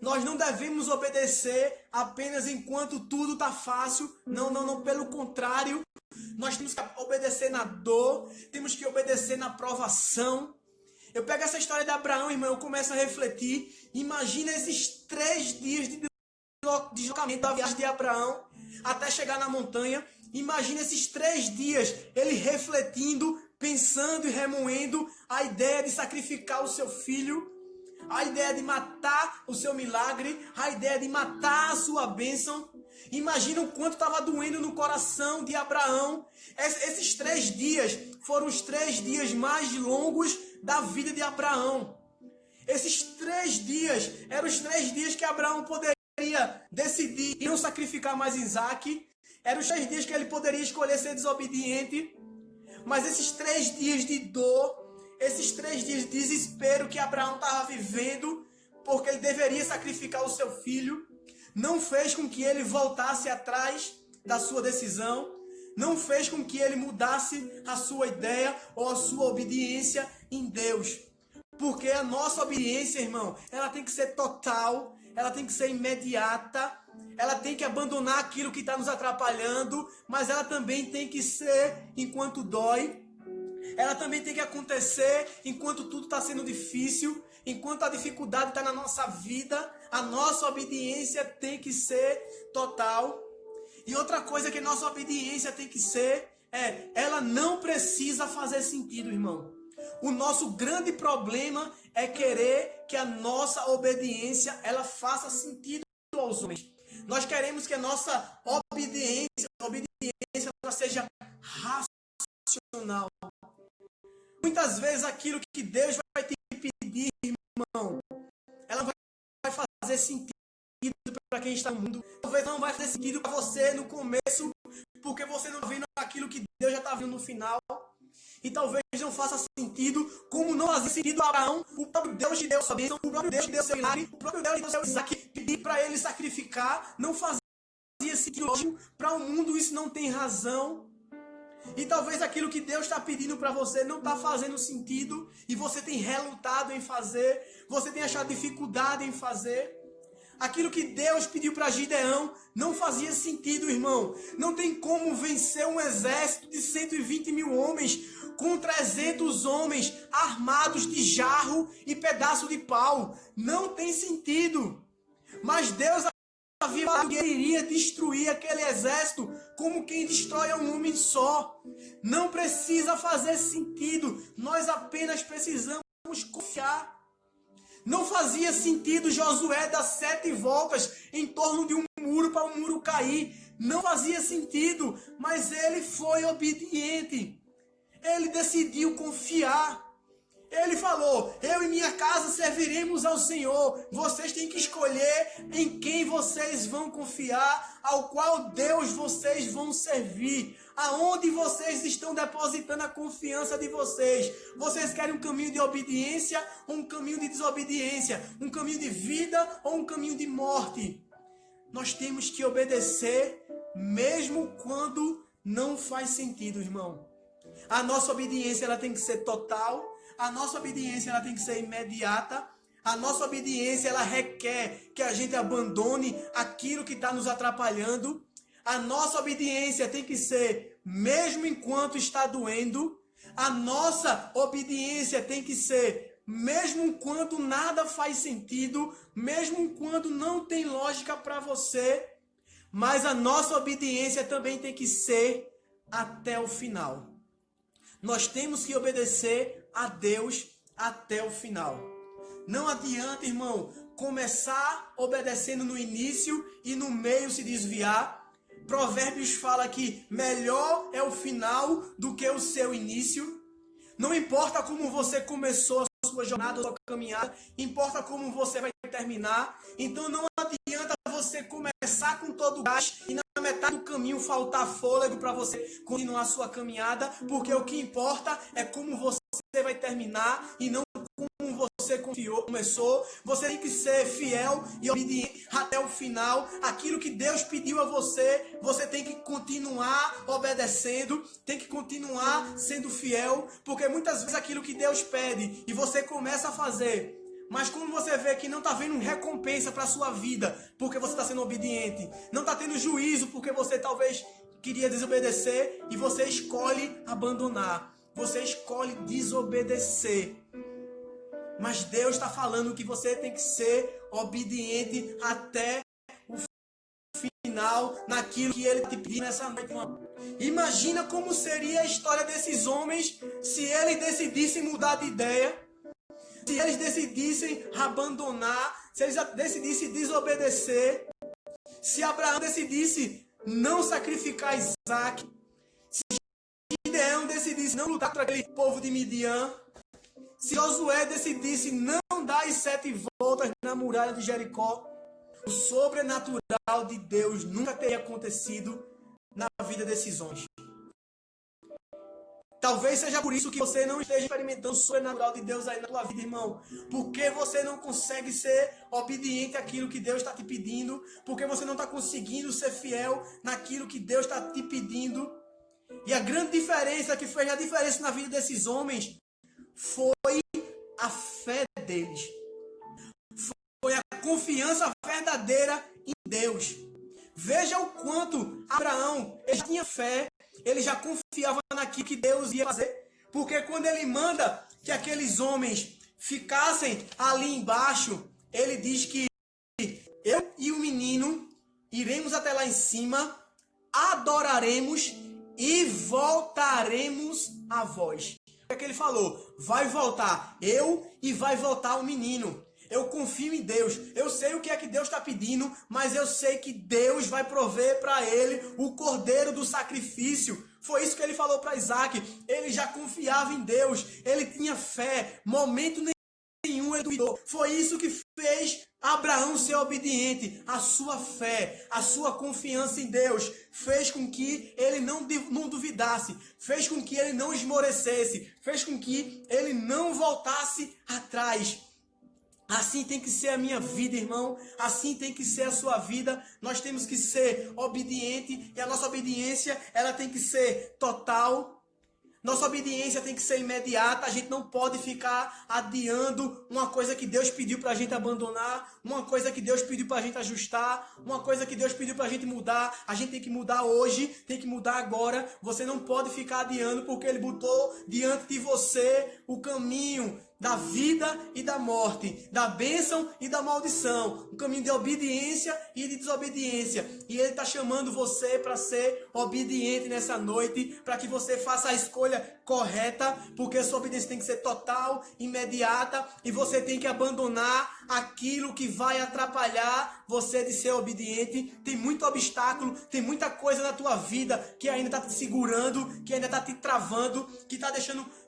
Nós não devemos obedecer apenas enquanto tudo está fácil. Não, não, não. Pelo contrário, nós temos que obedecer na dor, temos que obedecer na provação. Eu pego essa história de Abraão, irmão, eu começo a refletir. Imagina esses 3 dias de deslocamento da viagem de Abraão até chegar na montanha. Imagina esses 3 dias, ele refletindo, pensando e remoendo a ideia de sacrificar o seu filho, a ideia de matar o seu milagre, a ideia de matar a sua bênção. Imagina o quanto estava doendo no coração de Abraão. Esses 3 dias foram os 3 dias mais longos da vida de Abraão. Esses 3 dias eram os 3 dias que Abraão poderia decidir não sacrificar mais Isaac. Eram os 3 dias que ele poderia escolher ser desobediente. Mas esses 3 dias de dor, esses 3 dias de desespero que Abraão estava vivendo, porque ele deveria sacrificar o seu filho, não fez com que ele voltasse atrás da sua decisão, não fez com que ele mudasse a sua ideia ou a sua obediência em Deus. Porque a nossa obediência, irmão, ela tem que ser total, ela tem que ser imediata, ela tem que abandonar aquilo que está nos atrapalhando, mas ela também tem que ser enquanto dói. Ela também tem que acontecer enquanto tudo está sendo difícil, enquanto a dificuldade está na nossa vida. A nossa obediência tem que ser total. E outra coisa que nossa obediência tem que ser ela não precisa fazer sentido, irmão. O nosso grande problema é querer que a nossa obediência ela faça sentido aos homens. Nós queremos que a nossa obediência ela seja racional. Muitas vezes aquilo que Deus vai te pedir, irmão, ela não vai fazer sentido para quem está no mundo. Talvez não vai fazer sentido para você no começo, porque você não está vendo aquilo que Deus já está vendo no final. E talvez não faça sentido, como não fazia sentido a Abraão. O próprio Deus te deu sua bênção, o próprio Deus te deu seu milagre, o próprio Deus te deu seu Isaac, pedir para ele sacrificar, não fazia sentido. Para o mundo isso não tem razão. E talvez aquilo que Deus está pedindo para você não está fazendo sentido, e você tem relutado em fazer, você tem achado dificuldade em fazer. Aquilo que Deus pediu para Gideão não fazia sentido, irmão. Não tem como vencer um exército de 120 mil homens com 300 homens armados de jarro e pedaço de pau. Não tem sentido. Mas Deus havia falado que ele iria destruir aquele exército como quem destrói um homem só. Não precisa fazer sentido. Nós apenas precisamos confiar. Não fazia sentido Josué dar 7 voltas em torno de um muro para o muro cair. Não fazia sentido, mas ele foi obediente. Ele decidiu confiar. Ele falou, eu e minha casa serviremos ao Senhor. Vocês têm que escolher em quem vocês vão confiar, ao qual Deus vocês vão servir. Aonde vocês estão depositando a confiança de vocês? Vocês querem um caminho de obediência ou um caminho de desobediência? Um caminho de vida ou um caminho de morte? Nós temos que obedecer mesmo quando não faz sentido, irmão. A nossa obediência ela tem que ser total. A nossa obediência ela tem que ser imediata. A nossa obediência ela requer que a gente abandone aquilo que está nos atrapalhando. A nossa obediência tem que ser mesmo enquanto está doendo. A nossa obediência tem que ser mesmo enquanto nada faz sentido, mesmo enquanto não tem lógica para você. Mas a nossa obediência também tem que ser até o final. Nós temos que obedecer a Deus até o final. Não adianta, irmão, começar obedecendo no início e no meio se desviar. Provérbios fala que melhor é o final do que o seu início. Não importa como você começou a sua jornada, a sua caminhada, importa como você vai terminar. Então não adianta você começar com todo o gás e na metade do caminho faltar fôlego para você continuar a sua caminhada, porque o que importa é como você vai terminar e não como você começou. Você tem que ser fiel e obediente até o final. Aquilo que Deus pediu a você, você tem que continuar obedecendo, tem que continuar sendo fiel, porque muitas vezes aquilo que Deus pede e você começa a fazer, Mas quando você vê que não está vendo recompensa para a sua vida, porque você está sendo obediente, não está tendo juízo porque você talvez queria desobedecer e você escolhe abandonar, você escolhe desobedecer. Mas Deus está falando que você tem que ser obediente até o final naquilo que Ele te pediu nessa noite. Imagina como seria a história desses homens se eles decidissem mudar de ideia, se eles decidissem abandonar, se eles decidissem desobedecer, se Abraão decidisse não sacrificar Isaac, se Gideão decidisse não lutar contra aquele povo de Midian, se Josué decidisse não dar as 7 voltas na muralha de Jericó, o sobrenatural de Deus nunca teria acontecido na vida desses homens. Talvez seja por isso que você não esteja experimentando o sobrenatural de Deus aí na tua vida, irmão. Porque você não consegue ser obediente àquilo que Deus está te pedindo. Porque você não está conseguindo ser fiel naquilo que Deus está te pedindo. E a grande diferença que fez a diferença na vida desses homens foi a fé deles. Foi a confiança verdadeira em Deus. Veja o quanto Abraão ele tinha fé, ele já confiava naquilo que Deus ia fazer. Porque quando ele manda que aqueles homens ficassem ali embaixo, ele diz que eu e o menino iremos até lá em cima, adoraremos e voltaremos a vós. O que é que ele falou? Vai voltar eu e vai voltar o menino. Eu confio em Deus. Eu sei o que é que Deus está pedindo, mas eu sei que Deus vai prover para ele o cordeiro do sacrifício. Foi isso que ele falou para Isaac. Ele já confiava em Deus. Ele tinha fé. Momento nenhum ele duvidou. Foi isso que fez Abraão ser obediente. A sua fé, a sua confiança em Deus fez com que ele não duvidasse. Fez com que ele não esmorecesse. Fez com que ele não voltasse atrás. Assim tem que ser a minha vida, irmão. Assim tem que ser a sua vida. Nós temos que ser obediente e a nossa obediência, ela tem que ser total. Nossa obediência tem que ser imediata. A gente não pode ficar adiando uma coisa que Deus pediu para a gente abandonar, uma coisa que Deus pediu para a gente ajustar, uma coisa que Deus pediu para a gente mudar. A gente tem que mudar hoje, tem que mudar agora. Você não pode ficar adiando porque Ele botou diante de você o caminho da vida e da morte, da bênção e da maldição, um caminho de obediência e de desobediência. E Ele está chamando você para ser obediente nessa noite, para que você faça a escolha correta, porque a sua obediência tem que ser total, imediata, e você tem que abandonar aquilo que vai atrapalhar você de ser obediente. Tem muito obstáculo, tem muita coisa na tua vida que ainda está te segurando, que ainda está te travando, que está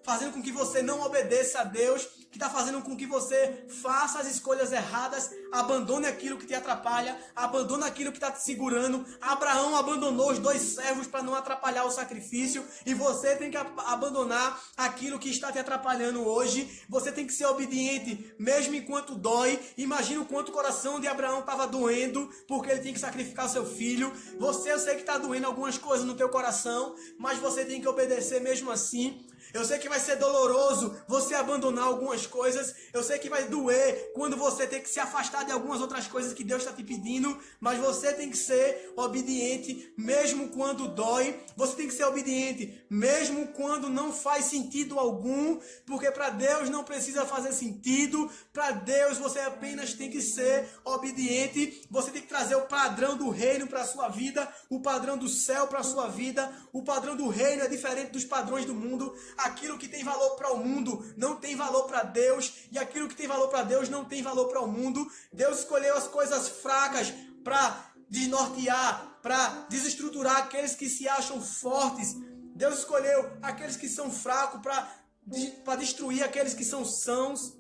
fazendo com que você não obedeça a Deus, que está fazendo com que você faça as escolhas erradas, abandone aquilo que te atrapalha, abandone aquilo que está te segurando. Abraão abandonou os 2 servos para não atrapalhar o sacrifício, e você tem que abandonar aquilo que está te atrapalhando hoje. Você tem que ser obediente, mesmo enquanto dói. Imagina o quanto o coração de Abraão estava doendo, porque ele tinha que sacrificar seu filho. Eu sei que está doendo algumas coisas no teu coração, mas você tem que obedecer mesmo assim. Eu sei que vai ser doloroso você abandonar algumas coisas. Eu sei que vai doer quando você tem que se afastar de algumas outras coisas que Deus está te pedindo. Mas você tem que ser obediente mesmo quando dói. Você tem que ser obediente mesmo quando não faz sentido algum. Porque para Deus não precisa fazer sentido. Para Deus você apenas tem que ser obediente. Você tem que trazer o padrão do reino para a sua vida. O padrão do céu para a sua vida. O padrão do reino é diferente dos padrões do mundo. Aquilo que tem valor para o mundo não tem valor para Deus, e aquilo que tem valor para Deus não tem valor para o mundo. Deus escolheu as coisas fracas para desnortear, para desestruturar aqueles que se acham fortes. Deus escolheu aqueles que são fracos para destruir aqueles que são sãos.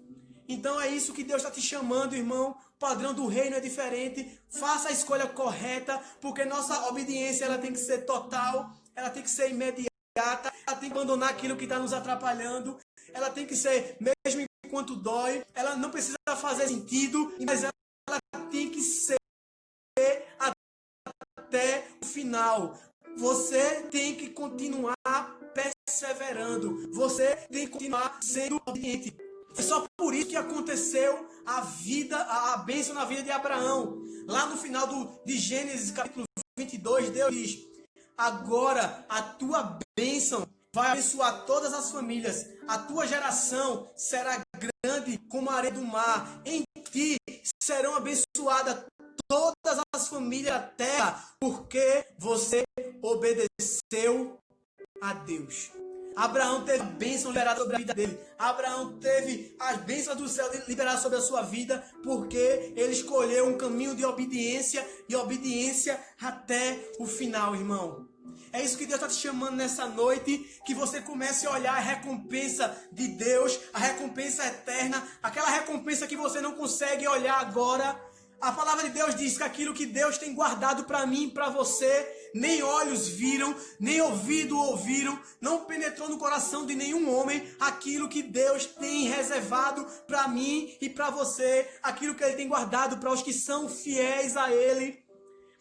Então é isso que Deus está te chamando, irmão. O padrão do reino é diferente. Faça a escolha correta, porque nossa obediência ela tem que ser total, ela tem que ser imediata. Ela tem que abandonar aquilo que está nos atrapalhando. Ela tem que ser, mesmo enquanto dói, ela não precisa fazer sentido, mas ela tem que ser até o final. Você tem que continuar perseverando. Você tem que continuar sendo obediente. É só por isso que aconteceu a bênção na vida de Abraão. Lá no final de Gênesis capítulo 22, Deus diz: agora a tua bênção vai abençoar todas as famílias. A tua geração será grande como a areia do mar. Em ti serão abençoadas todas as famílias da terra, porque você obedeceu a Deus. Abraão teve a bênção liberada sobre a vida dele. Abraão teve as bênçãos do céu liberadas sobre a sua vida, porque ele escolheu um caminho de obediência e obediência até o final, irmão. É isso que Deus está te chamando nessa noite, que você comece a olhar a recompensa de Deus, a recompensa eterna, aquela recompensa que você não consegue olhar agora. A palavra de Deus diz que aquilo que Deus tem guardado para mim e para você, nem olhos viram, nem ouvido ouviram, não penetrou no coração de nenhum homem aquilo que Deus tem reservado para mim e para você, aquilo que Ele tem guardado para os que são fiéis a Ele.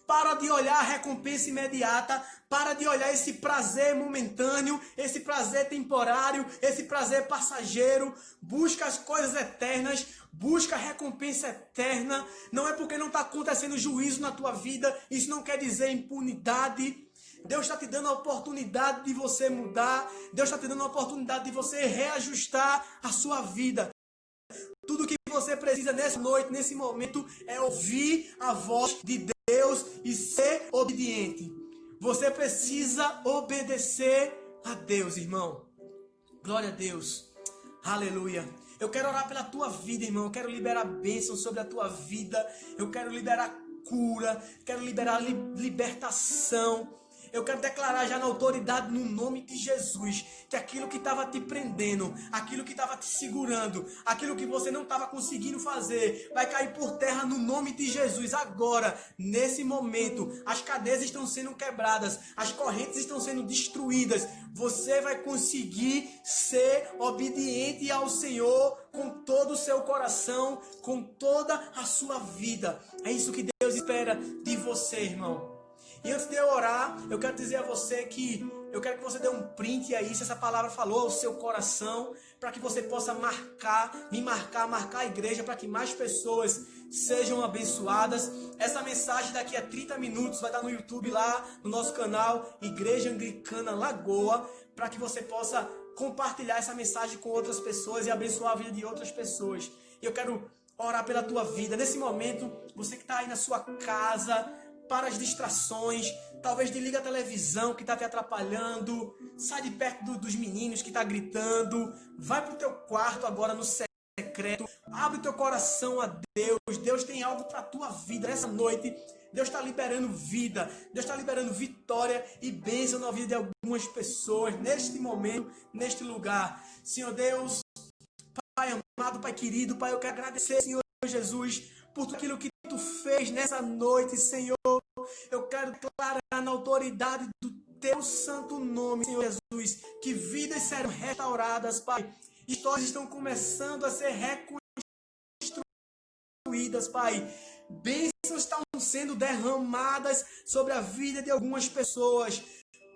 Para de olhar a recompensa imediata, para de olhar esse prazer momentâneo, esse prazer temporário, esse prazer passageiro. Busca as coisas eternas, busca a recompensa eterna. Não é porque não está acontecendo juízo na tua vida, isso não quer dizer impunidade. Deus está te dando a oportunidade de você mudar, Deus está te dando a oportunidade de você reajustar a sua vida. Tudo que você precisa nessa noite, nesse momento, é ouvir a voz de Deus e ser obediente. Você precisa obedecer a Deus, irmão. Glória a Deus. Aleluia. Eu quero orar pela tua vida, irmão. Eu quero liberar bênção sobre a tua vida. Eu quero liberar cura. Quero liberar libertação. Eu quero declarar já na autoridade, no nome de Jesus, que aquilo que estava te prendendo, aquilo que estava te segurando, aquilo que você não estava conseguindo fazer, vai cair por terra no nome de Jesus. Agora, nesse momento, as cadeias estão sendo quebradas, as correntes estão sendo destruídas. Você vai conseguir ser obediente ao Senhor com todo o seu coração, com toda a sua vida. É isso que Deus espera de você, irmão. E antes de eu orar, eu quero dizer a você que eu quero que você dê um print aí, se essa palavra falou ao seu coração, para que você possa marcar a igreja, para que mais pessoas sejam abençoadas. Essa mensagem daqui a 30 minutos vai estar no YouTube lá, no nosso canal Igreja Anglicana Lagoa, para que você possa compartilhar essa mensagem com outras pessoas e abençoar a vida de outras pessoas. E eu quero orar pela tua vida. Nesse momento, você que está aí na sua casa, para as distrações, talvez desliga a televisão que está te atrapalhando, sai de perto dos meninos que está gritando, vai para o teu quarto agora no secreto, abre o teu coração a Deus. Deus tem algo para a tua vida nessa noite. Deus está liberando vida, Deus está liberando vitória e bênção na vida de algumas pessoas, neste momento, neste lugar. Senhor Deus, Pai amado, Pai querido, Pai, eu quero agradecer, Senhor Jesus, por tudo aquilo que Tu fez nessa noite, Senhor. Eu quero declarar na autoridade do Teu santo nome, Senhor Jesus, que vidas serão restauradas, Pai. Histórias estão começando a ser reconstruídas, Pai. Bênçãos estão sendo derramadas sobre a vida de algumas pessoas.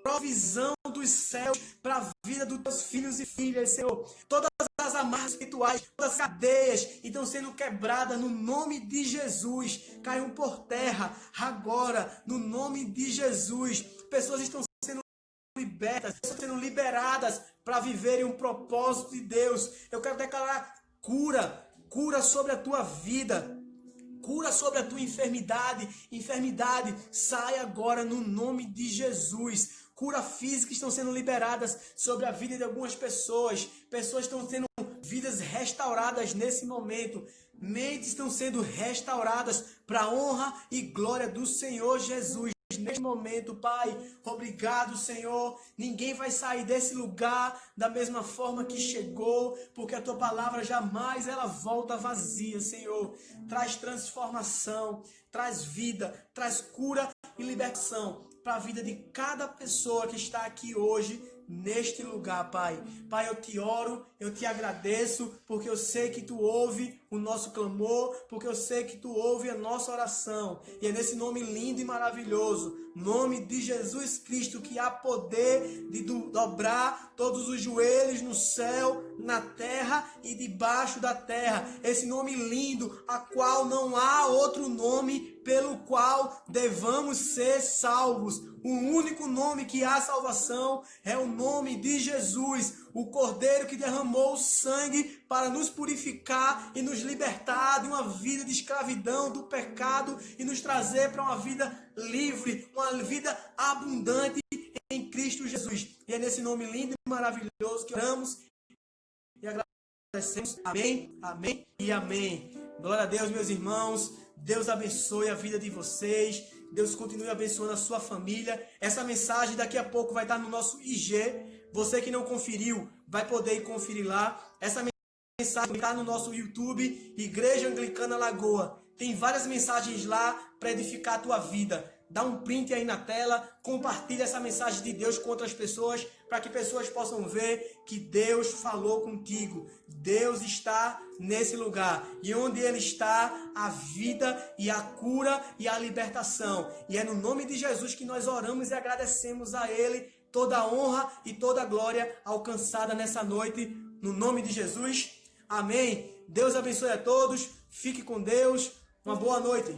Provisão dos céus para a vida dos teus filhos e filhas, Senhor. Todas as amarras espirituais, todas as cadeias estão sendo quebradas no nome de Jesus. Caiam por terra agora, no nome de Jesus. Pessoas estão sendo libertas, estão sendo liberadas para viverem um propósito de Deus. Eu quero declarar cura sobre a tua vida. Cura sobre a tua enfermidade. Enfermidade, sai agora no nome de Jesus. Cura física estão sendo liberadas sobre a vida de algumas pessoas. Pessoas estão tendo vidas restauradas nesse momento. Mentes estão sendo restauradas para a honra e glória do Senhor Jesus. Neste momento, Pai, obrigado, Senhor. Ninguém vai sair desse lugar da mesma forma que chegou, porque a Tua palavra jamais ela volta vazia, Senhor. Traz transformação, traz vida, traz cura e libertação para a vida de cada pessoa que está aqui hoje, neste lugar, Pai. Pai, eu te oro, eu te agradeço, porque eu sei que tu ouve o nosso clamor, porque eu sei que tu ouve a nossa oração. E é nesse nome lindo e maravilhoso, nome de Jesus Cristo, que há poder de dobrar todos os joelhos no céu, na terra e debaixo da terra. Esse nome lindo, a qual não há outro nome pelo qual devamos ser salvos. O único nome que há salvação é o nome de Jesus, o Cordeiro que derramou o sangue para nos purificar e nos libertar de uma vida de escravidão, do pecado, e nos trazer para uma vida livre, uma vida abundante em Cristo Jesus. E é nesse nome lindo e maravilhoso que oramos e agradecemos. Amém, amém e amém. Glória a Deus, meus irmãos. Deus abençoe a vida de vocês. Deus continue abençoando a sua família. Essa mensagem daqui a pouco vai estar no nosso IG. Você que não conferiu, vai poder ir conferir lá. Essa mensagem está no nosso YouTube, Igreja Anglicana Lagoa. Tem várias mensagens lá para edificar a tua vida. Dá um print aí na tela, compartilha essa mensagem de Deus com outras pessoas, para que pessoas possam ver que Deus falou contigo. Deus está nesse lugar. E onde Ele está, a vida e a cura e a libertação. E é no nome de Jesus que nós oramos e agradecemos a Ele toda a honra e toda a glória alcançada nessa noite. No nome de Jesus. Amém. Deus abençoe a todos. Fique com Deus. Uma boa noite.